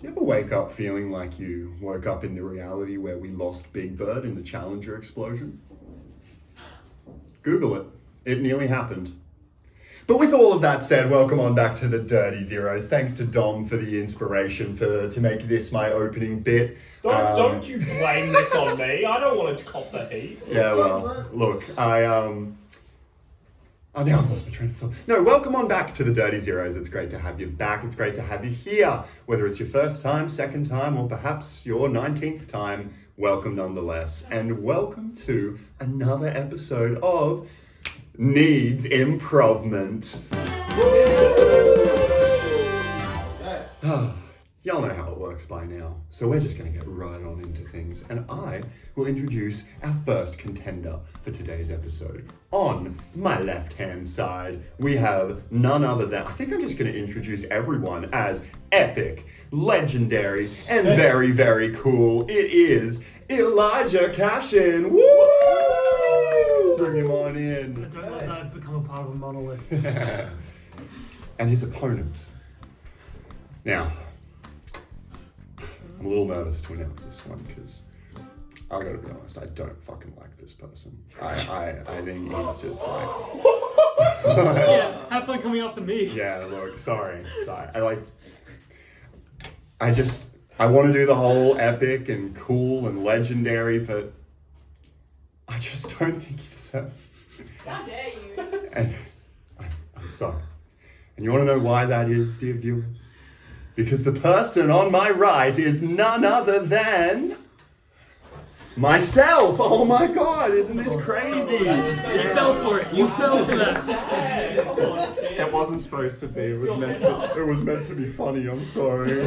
Do you ever wake up feeling like you woke up in the reality where we lost Big Bird in the Challenger explosion? Google it. It nearly happened. But with all of that said, welcome on back to the Dirty Zeros. Thanks to Dom for the inspiration to make this my opening bit. Don't you blame this on me. I don't want to cop the heat. Yeah, well, look, Oh, now I've lost my train of thought. No, welcome on back to the Dirty Zeros. It's great to have you back. It's great to have you here. Whether it's your first time, second time, or perhaps your 19th time, welcome nonetheless. And welcome to another episode of Needs Improv-ment. Y'all know how it works by now, so we're just going to get right on into things, and I will introduce our first contender for today's episode. On my left-hand side, we have none other than, I think I'm just going to introduce everyone as epic, legendary, and very, very cool. It is Elijah Cashin. Woo! Bring him on in. I don't like that I've become a part of a monolith. And his opponent. Now, I'm a little nervous to announce this one because I gotta be honest, I don't fucking like this person. I think he's just like Yeah, have fun coming after me. yeah, look, sorry. I want to do the whole epic and cool and legendary, but I just don't think he deserves it. How dare you? And I'm sorry. And you want to know why that is, dear viewers? Because the person on my right is none other than myself. Oh my God, isn't this crazy? You fell for it. You fell for that. It wasn't supposed to be. It was meant to be funny. I'm sorry.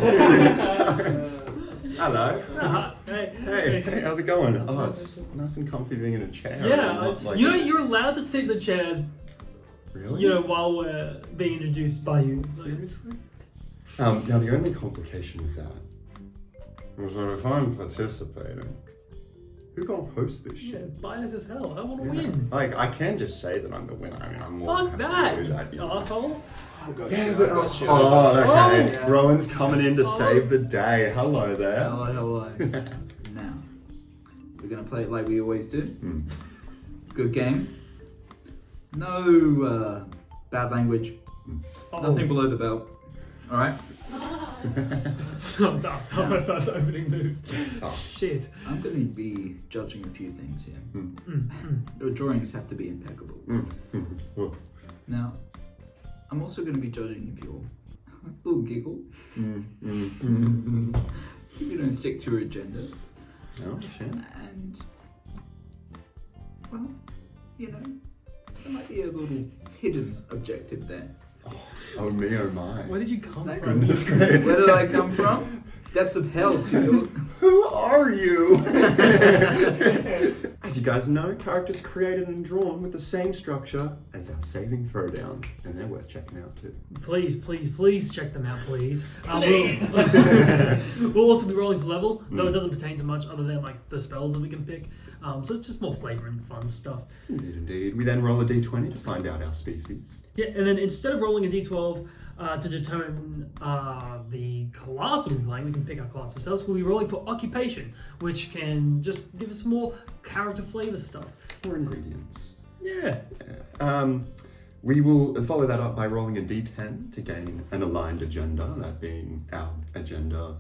Hello. Hey, how's it going? Oh, it's nice and comfy being in a chair. Yeah, you're allowed to sit in the chairs. Really? While we're being introduced by you. Seriously? Now the only complication with that was that if I'm participating, who gonna host this Yeah, shit? biased as hell. I want to win. Like, I can just say that I'm the winner. I mean, I'm more Fuck than happy that, to do that, you know. asshole. Yeah, but okay. Oh. Rowan's coming in to save the day. Hello there. Hello. Now, we're going to play it like we always do. Good game. No bad language. Nothing below the belt. Alright? I'm done. I'm my first opening move. Oh. Shit. I'm going to be judging a few things here. Your drawings have to be impeccable. Now, I'm also going to be judging if you're a little giggle. If you don't stick to your agenda. Oh, shit. And, well, there might be a little hidden objective there. Oh me, oh my. Where did you come from? Goodness gracious. Where did I come from? Depths of hell, too. Who are you? As you guys know, characters created and drawn with the same structure as our saving throwdowns, and they're worth checking out too. Please check them out, please. Please. We'll also be rolling for level, though it doesn't pertain to much other than like the spells that we can pick. So it's just more flavor and fun stuff. Indeed. We then roll a d20 to find out our species. Yeah, and then instead of rolling a d12 to determine the class we'll be playing, we can pick our class ourselves. We'll be rolling for occupation, which can just give us more character flavor stuff. Or ingredients. Yeah. We will follow that up by rolling a d10 to gain an aligned agenda, that being our agenda.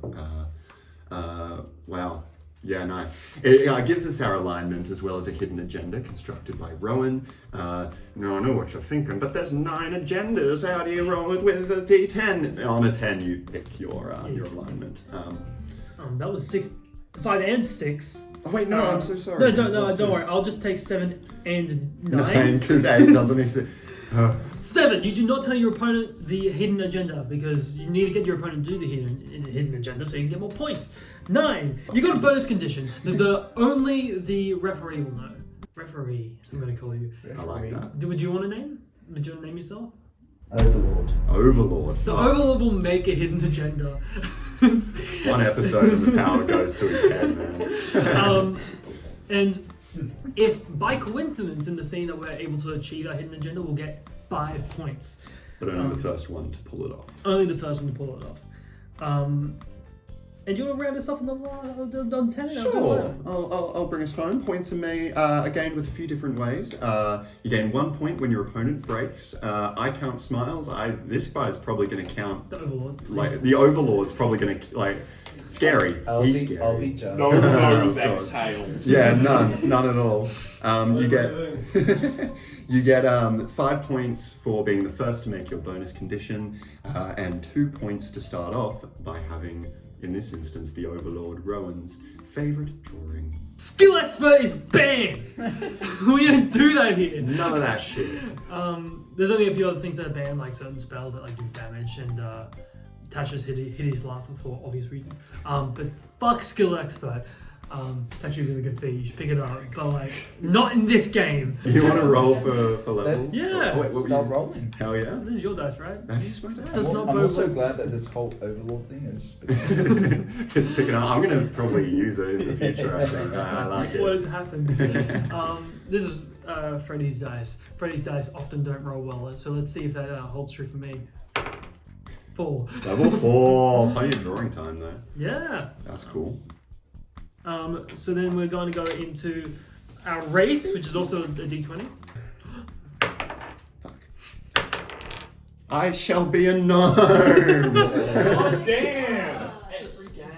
Wow. Yeah, nice. It gives us our alignment as well as a hidden agenda constructed by Rohan. Now I know what you're thinking, but there's 9 agendas. How do you roll it with a d10? On a 10, you pick your alignment. That was 6, 5 and 6. Oh wait, no, I'm so sorry. No, don't worry. I'll just take 7 and 9. 9, because 8 doesn't exist. 7. You do not tell your opponent the hidden agenda because you need to get your opponent to do the hidden agenda so you can get more points. 9. You got a bonus condition that only the referee will know. Referee, I'm going to call you. I like that. Would you want to name? Would you want to name yourself? Overlord. The Overlord will make a hidden agenda. One episode and the power goes to his head, man. And if by coincidence in the scene that we're able to achieve our hidden agenda, we'll get 5 points. But only the first one to pull it off. Only the first one to pull it off. And you want to round us off on the 10? Sure. I'll bring us home. Points are made gained with a few different ways. You gain 1 point when your opponent breaks. I count smiles. This guy's probably going to count. The Overlord. Like the Overlord's probably going to like scary. He's scary. I'll be judged. No nose exhales. Yeah, none at all. You get 5 points for being the first to make your bonus condition, and 2 points to start off by having, in this instance, the Overlord Rowan's favorite drawing. Skill expert is banned. We don't do that here. None of that shit. There's only a few other things that are banned, like certain spells that like do damage and Tasha's hideous laughter for obvious reasons. But fuck skill expert. It's actually a really good feat. You should pick it up, but like not in this game. You want to roll for levels? Yeah. Oh, wait, what were Start you? rolling. Hell yeah. This is your dice, right? That is my dice. Does not I'm bode also well. glad that this whole Overlord thing is. It's picking up. I'm gonna probably use it in the future. I think I like it. What has happened? This is Freddy's dice. Freddy's dice often don't roll well, so let's see if that holds true for me. 4. Level 4. Plenty of drawing time though. Yeah. That's cool. So then we're going to go into our race, which is also a d20. Fuck. I shall be a gnome. God damn!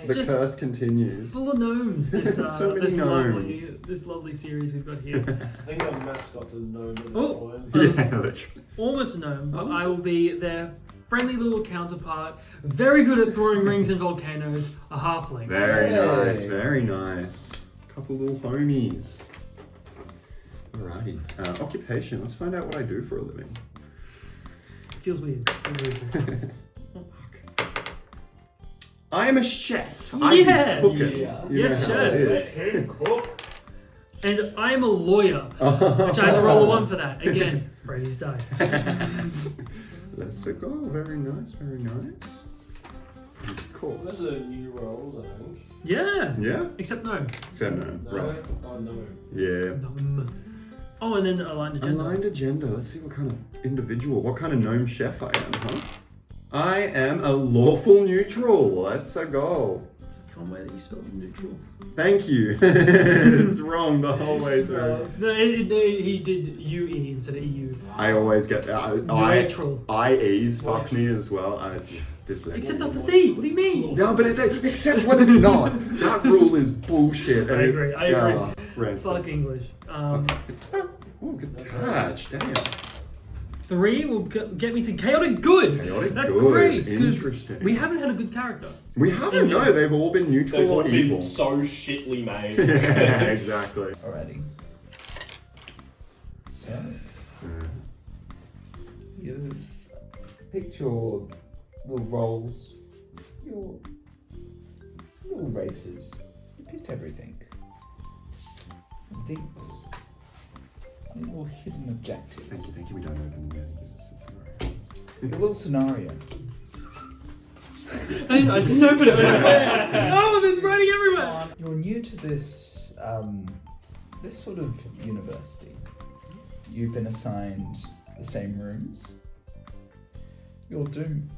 The Just curse continues. Full of gnomes. This, So many gnomes. This lovely series we've got here. I think our mascot's a gnome at this Oh. point. Yeah, literally. Almost a gnome, but I will be their friendly little counterpart. Very good at throwing rings in volcanoes. A halfling. Very Hey. nice, very nice. Couple little homies. Alrighty. Occupation. Let's find out what I do for a living. Feels weird. I am a chef. Yes. I'm cooking. Yeah. You Yes, know how it Let is. him cook. And I am a lawyer, which I had to roll a 1 for that. Again, Brady's dice. Let's go. Very nice, very nice. Of Those course. are new rolls, I think. Yeah. Yeah? Except no. Except no. No? Right. Oh, no. Yeah. Gnome. Oh, and then aligned agenda. Aligned agenda. Let's see what kind of individual, what kind of gnome chef I am, huh? I am a lawful neutral. Let's go. It's a fun way that you spell neutral. Thank you. It's wrong the whole way through. No, he did UE instead of EU. I always get Neutral. IEs fuck me as well. Dyslexic. Except not the C. What do you mean? No, but except when it's not. That rule is bullshit. I agree. I agree. Ransom. Fuck English. Oh, good catch. Damn. 3 will get me to chaotic good. Chaotic That's good. great. 'Cause Interesting. we haven't had a good character. We haven't. No, they've all been neutral They've all or been evil. so shitly made. Exactly. Alrighty. So, you've picked your little roles, your little races. You picked everything. And these are your hidden objectives. Thank you. We don't open the messages. It's alright. Your little scenario. I didn't open it. I swear. Oh, there's writing everywhere. You're new to this this sort of university. You've been assigned the same rooms. Your dorm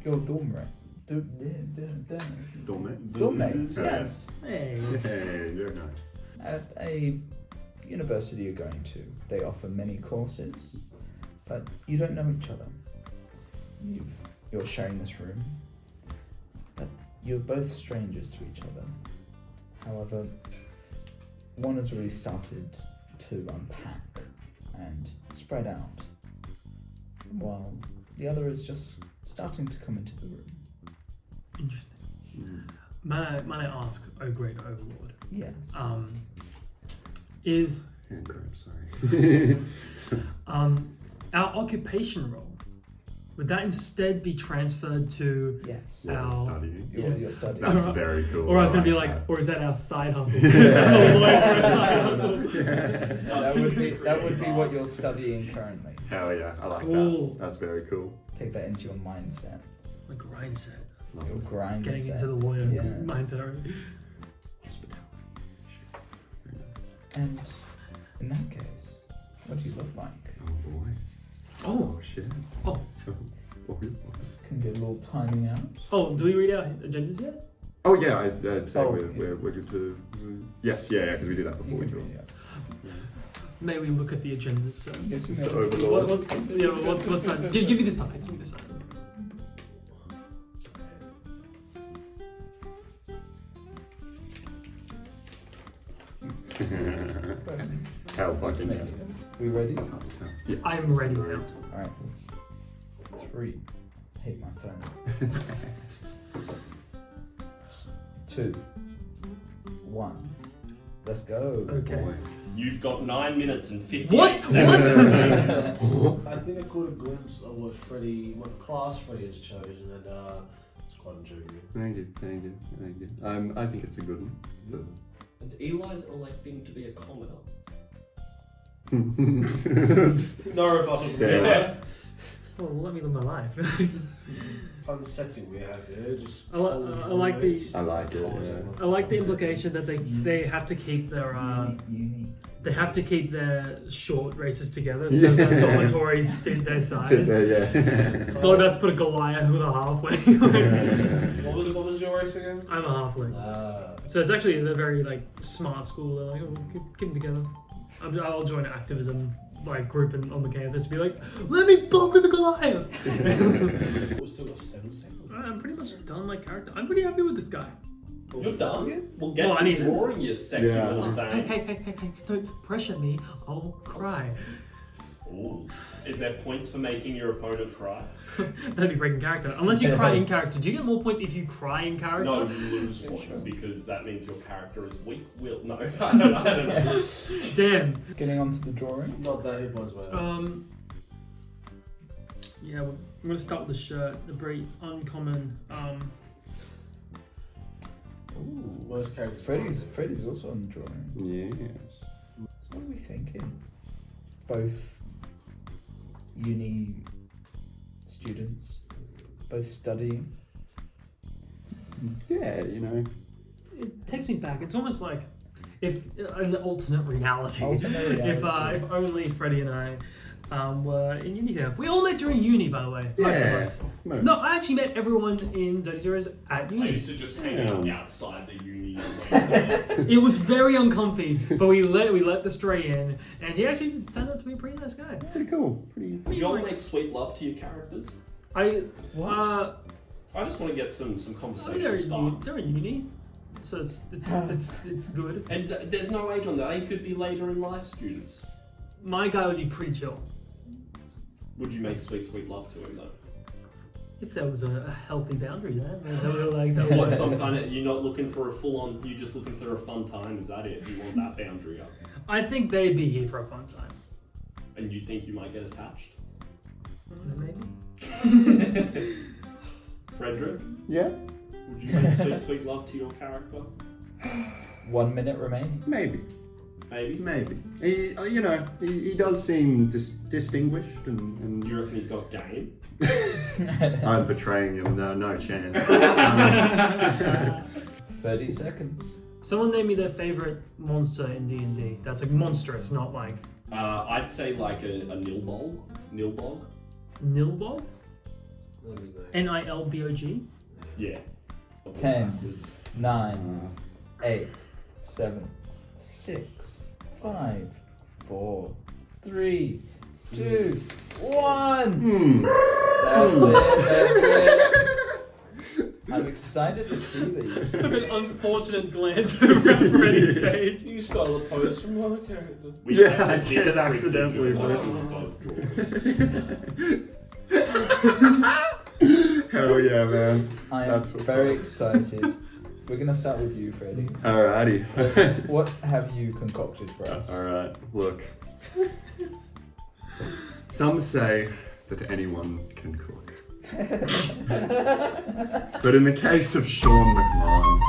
mates, yes. Hey. Hey, you're nice. At a university you're going to, they offer many courses, but you don't know each other. You're sharing this room, but you're both strangers to each other. However, one has already started to unpack and spread out, while the other is just starting to come into the room. Interesting. May I ask, oh great overlord, Yes. is Hand grab, sorry. our occupation role, would that instead be transferred to Yes. What I'm our... studying. You're studying. That's very cool. Or I was going to be like like, that. or is that our side hustle? Is that our lawyer for a side hustle? That would be what you're studying currently. Hell yeah, I like Cool. that. That's very cool. Take that into your mindset. My grind set. Love Your it. grind Getting set. into the lawyer Yeah. mindset already. Hospitality. Very nice. And in that case, what do you look like? Oh boy. Oh, shit. oh, Oh, Can get a little timing out. oh, do we read our agendas yet? Oh yeah, I'd say Oh, we're good to. Yes, yeah, because we do that before we do it. Yeah. May we look at the agendas, sir? Yes, Mr. no. Overlord. What's that? Give me the side. Give me the side. How fucking yeah. We ready? It's hard to tell. Yes. I'm ready now. Alright. 3. Hate my phone. 2. 1. Let's go. Okay. Boy. You've got 9 minutes and 58 What? seconds. I think I caught a glimpse of what class Freddy has chosen, and it's quite intriguing. Thank you. I think it's a good one. And Eli's electing to be a commoner. No rebuttal. Damn. Yeah. Well, let me live my life. Fun setting we have here. Just I like the- I like it, yeah. I like the implication that they have to keep their Uni. they have to keep their short races together so the dormitories fit their size. Fit there, yeah. Not about to put a Goliath with a halfling. What was your race again? I'm a halfling. So it's actually a very like smart school. They're like, oh, keep them together. I'll join an activism like group on the campus and be like, let me bump with the Goliath. We've still got 7 seconds. I'm pretty much done my character. I'm pretty happy with this guy. You're done? We'll get Well, I to need- drawing you sexy Yeah. little Hey, thing. don't pressure me. I'll cry. Ooh. Is there points for making your opponent cry? That'd be breaking character. Unless you cry in character. Do you get more points if you cry in character? No, you lose points because that means your character is weak-willed. No, I don't know. Damn. Getting onto the drawing. Not that hit points, man. Yeah, I'm gonna start with the shirt. The very uncommon. Ooh. Most characters. Freddy's also on the drawing. Yes. What are we thinking? Both uni students, both studying. Yeah, you know. It takes me back. It's almost like if an alternate reality. Alternate If reality. if only Freddie and I were in uni together. We all met during uni, by the way. Most of Yeah. us. No, I actually met everyone in Dirty Zeros at I uni. used to just hang out outside the uni. It was very uncomfy, but we let the stray in, and he actually turned out to be a pretty nice guy. Pretty cool. Pretty. Would you all make sweet love to your characters? I I just want to get some they're conversation started. they're in uni, so it's good. And there's no age on that. They could be later in life students. My guy would be pretty chill Would you make sweet love to him though? if there was a healthy boundary there. That would like that What, would- some kind of, you're not looking for a full-on, you're just looking for a fun time, is that it? You want that boundary up? I think they'd be here for a fun time. And you think you might get attached? Maybe. Frederick, Yeah. would you make sweet love to your character? 1 minute remaining. Maybe. Maybe? He, you know, he does seem distinguished and Do you reckon he's got game? I'm betraying him. No chance. 30 seconds. Someone name me their favorite monster in D&D. That's like monstrous, not like I'd say like a nilbog. Nilbog? Nilbog. What is his name? Nilbog. Yeah. 10, 9, 8, 7, 6, 5, 4, 3, 2, 1. That's it. I'm excited to see these. Took an unfortunate glance over at Freddy's page. You stole a post from one character. Yeah, I did it accidentally, but- Hell yeah, man. I am That's what's very up. excited. We're gonna start with you, Freddy. Alrighty. What have you concocted for us? Alright, look. Some say that anyone can cook. But in the case of Sean McMahon,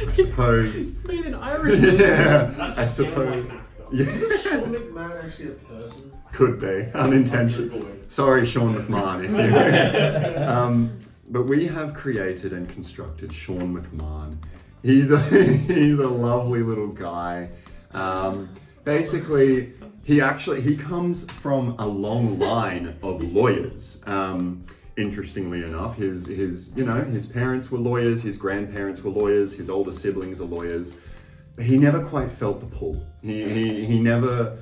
I suppose. Made an Irish. Yeah, That I just sounds suppose. like Yeah. Is Sean McMahon actually a person? Could be unintentional. Sorry, Sean McMahon. If you. But we have created and constructed Sean McMahon. He's a lovely little guy. Basically, he comes from a long line of lawyers. interestingly enough. His parents were lawyers, his grandparents were lawyers, his older siblings are lawyers. But he never quite felt the pull. He never.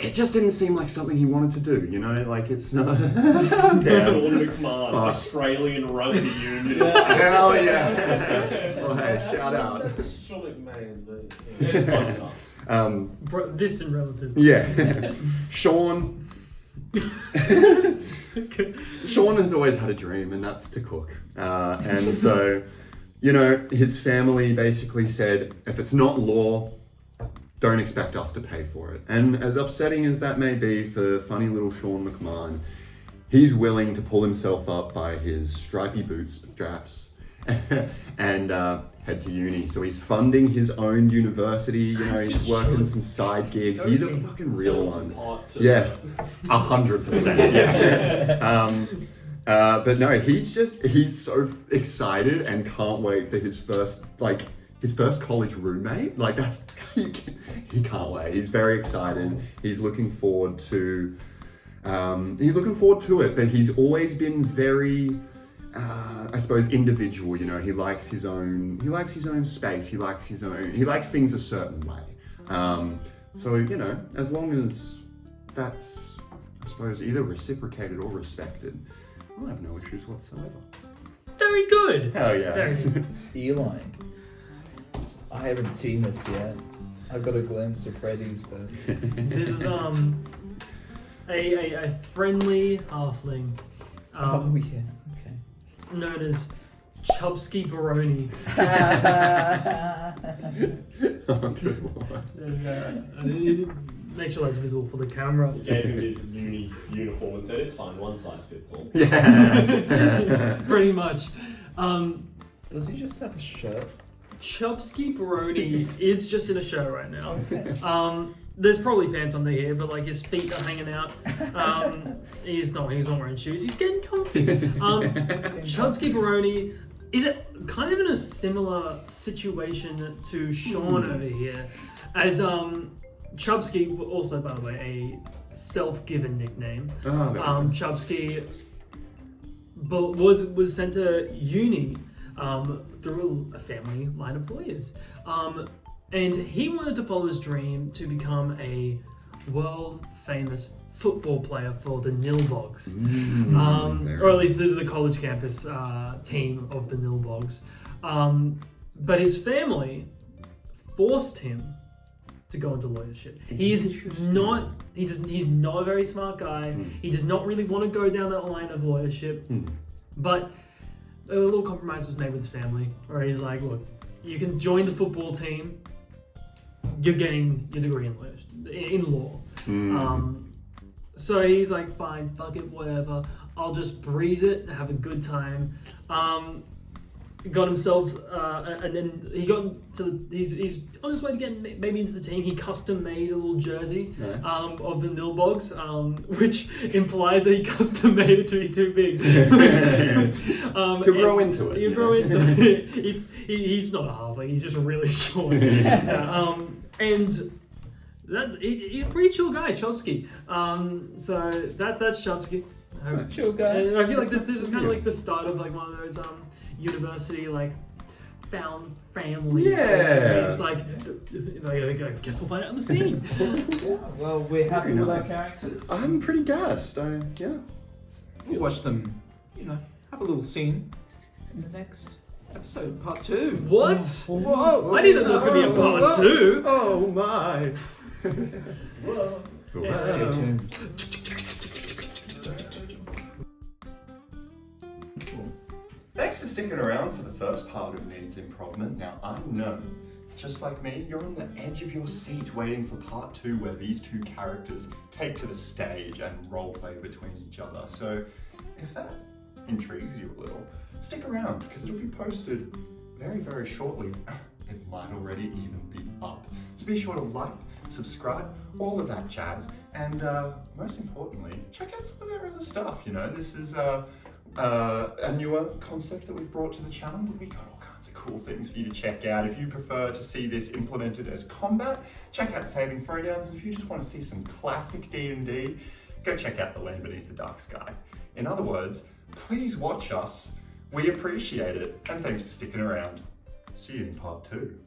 It just didn't seem like something he wanted to do, like it's not. Sean Damn. McMahon, Fuck. Australian Rugby Union. Hell yeah. Well, hey, shout out. That's Sean McMahon, but It's close enough. Distant relative. Yeah. Sean has always had a dream, and that's to cook. And so, his family basically said, if it's not law, don't expect us to pay for it. And as upsetting as that may be for funny little Sean McMahon, he's willing to pull himself up by his stripy bootstraps and head to uni. So he's funding his own university, he's working some side gigs. He's a fucking real Selling some one. pot to Yeah, 100%. Yeah. But no, he's so excited and can't wait for his first college roommate. Like he can't wait. He's very excited. He's looking forward to it. But he's always been very, I suppose, individual. He likes his own space. He likes things a certain way. So as long as that's, I suppose, either reciprocated or respected, I'll have no issues whatsoever. Very good. Hell yeah. Very good. Eli, I haven't seen this yet. I got a glimpse of Freddy's, but This is a friendly halfling oh yeah, okay. known as Chubsky Baroni. Oh, good lord. And, make sure that's visible for the camera. He gave him his uni uniform and said, it's fine, one size fits all. Yeah. Pretty much. Does he just have a shirt? Chubsky Baroni is just in a shirt right now. Okay. There's probably pants under here, but like his feet are hanging out. He's not wearing shoes. He's getting comfy. Chubsky Baroni is kind of in a similar situation to Sean over here, as Chubsky, also by the way a self-given nickname. Chubsky was sent to uni through a family line of lawyers. And he wanted to follow his dream to become a world-famous football player for the Nilbogs. Or at least the college campus team of the Nilbogs. But his family forced him to go into lawyership. He's not a very smart guy. He does not really want to go down that line of lawyership. But a little compromise was made with his family, where he's like, look, you can join the football team, you're getting your degree in law. So he's like, fine, fuck it, whatever. I'll just breeze it, have a good time. Got himself, and then he got to he's on his way to get maybe into the team. He custom made a little jersey of the Nilbogs, which implies that he custom made it to be too big. He'll grow into it. He'll grow into it. He's not a halfling. He's just really short. And he's a pretty chill guy, Chomsky. So that's Chomsky. Chill guy. And I feel like this is kind of like the start of like one of those university like found families. Yeah. It's like I guess we'll find out in the scene. Well, we're happy with our characters. I'm pretty gassed. Yeah. We'll watch them, have a little scene in the next episode, part 2. What? Whoa! I didn't think there was gonna be a part 2. Oh my! Whoa. Stay tuned. Thanks for sticking around for the first part of Needs Improv-ment. Now, I know, just like me, you're on the edge of your seat waiting for part 2 where these two characters take to the stage and roleplay between each other. So, if that intrigues you a little, stick around because it'll be posted very, very shortly. It might already even be up. So be sure to like, subscribe, all of that jazz, and most importantly, check out some of our other stuff. This is a newer concept that we've brought to the channel, but we got all kinds of cool things for you to check out. If you prefer to see this implemented as combat, check out Saving Throwdowns, and if you just want to see some classic D&D, go check out The Land Beneath the Dark Sky. In other words, please watch us. We appreciate it, and thanks for sticking around. See you in part 2.